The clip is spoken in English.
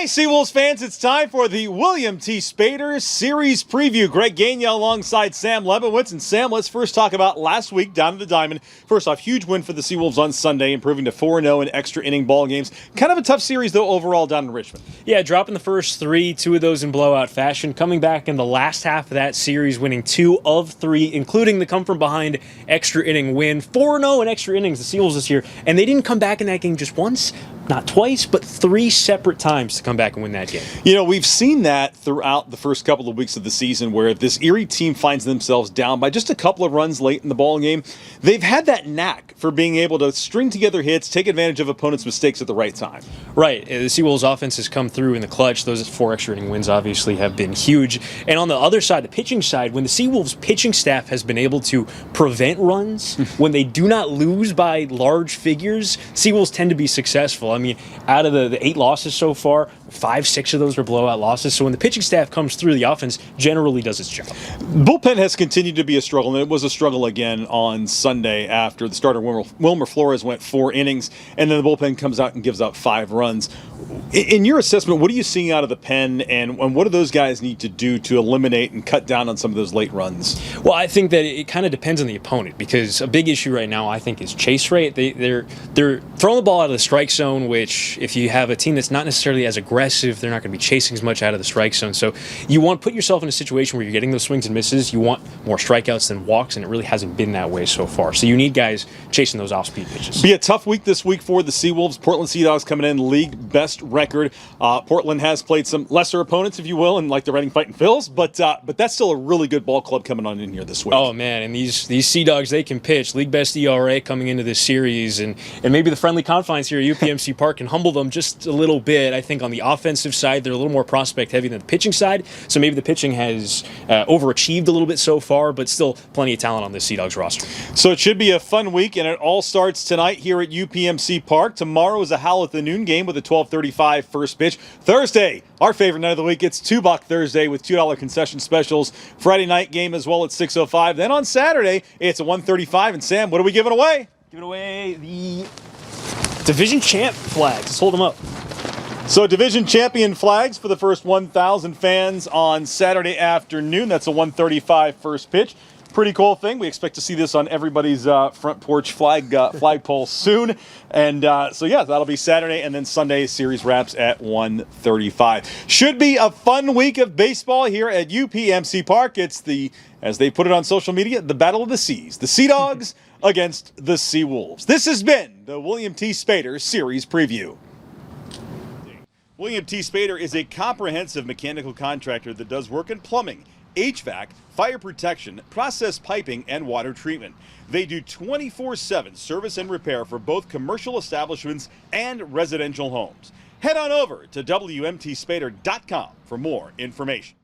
Hi, SeaWolves fans. It's time for the William T. Spaeder Series Preview. Greg Gagne alongside Sam Lebowitz. And Sam, let's first talk about last week down at the Diamond. First off, huge win for the SeaWolves on Sunday, improving to 4-0 in extra inning ball games. Kind of a tough series, though, overall down in Richmond. Yeah, dropping the first three, two of those in blowout fashion. Coming back in the last half of that series, winning 2 of 3, including the come-from-behind extra inning win. 4-0 in extra innings, the SeaWolves this year. And they didn't come back in that game just once, not twice, but 3 separate times to come back and win that game. You know, we've seen that throughout the first couple of weeks of the season where if this Erie team finds themselves down by just a couple of runs late in the ball game, they've had that knack for being able to string together hits, take advantage of opponents' mistakes at the right time. Right. The SeaWolves offense has come through in the clutch. Those 4 extra inning wins obviously have been huge. And on the other side, the pitching side, when the SeaWolves pitching staff has been able to prevent runs, when they do not lose by large figures, SeaWolves tend to be successful. I mean, out of the 8 losses so far, 5, 6 of those were blowout losses. So when the pitching staff comes through, the offense generally does its job. Bullpen has continued to be a struggle, and it was a struggle again on Sunday after the starter Wilmer Flores went 4 innings, and then the bullpen comes out and gives up 5 runs. In your assessment, what are you seeing out of the pen, and what do those guys need to do to eliminate and cut down on some of those late runs? Well, I think that it kind of depends on the opponent, because a big issue right now, I think, is chase rate. They're throwing the ball out of the strike zone, which if you have a team that's not necessarily as aggressive, they're not going to be chasing as much out of the strike zone. So you want to put yourself in a situation where you're getting those swings and misses. You want more strikeouts than walks, and it really hasn't been that way so far. So you need guys chasing those off-speed pitches. Be a tough week this week for the SeaWolves. Portland Sea Dogs coming in league best record. Portland has played some lesser opponents, if you will, and like the Reading Fighting Phils, but that's still a really good ball club coming on in here this week. Oh man, and these Sea Dogs, they can pitch. League best ERA coming into this series, and maybe the friendly confines here at UPMC Park can humble them just a little bit. I think on the offensive side, they're a little more prospect heavy than the pitching side, so maybe the pitching has overachieved a little bit so far, but still plenty of talent on this Sea Dogs roster. So it should be a fun week, and it all starts tonight here at UPMC Park. Tomorrow is a Howl at the Noon game with a 12:35 first pitch. Thursday, our favorite night of the week, it's $2 Thursday with $2 concession specials. Friday night game as well at 6:05. Then on Saturday, it's a 1:35. And Sam, what are we giving away? Giving away the division champ flags. Let's hold them up. So division champion flags for the first 1,000 fans on Saturday afternoon. That's a 1:35 first pitch. Pretty cool thing. We expect to see this on everybody's front porch flagpole soon. And so, yeah, that'll be Saturday. And then Sunday series wraps at 1:35. Should be a fun week of baseball here at UPMC Park. It's as they put it on social media, the Battle of the Seas. The Sea Dogs against the SeaWolves. This has been the William T. Spaeder Series Preview. William T. Spaeder is a comprehensive mechanical contractor that does work in plumbing, HVAC, fire protection, process piping, and water treatment. They do 24/7 service and repair for both commercial establishments and residential homes. Head on over to WMTSpader.com for more information.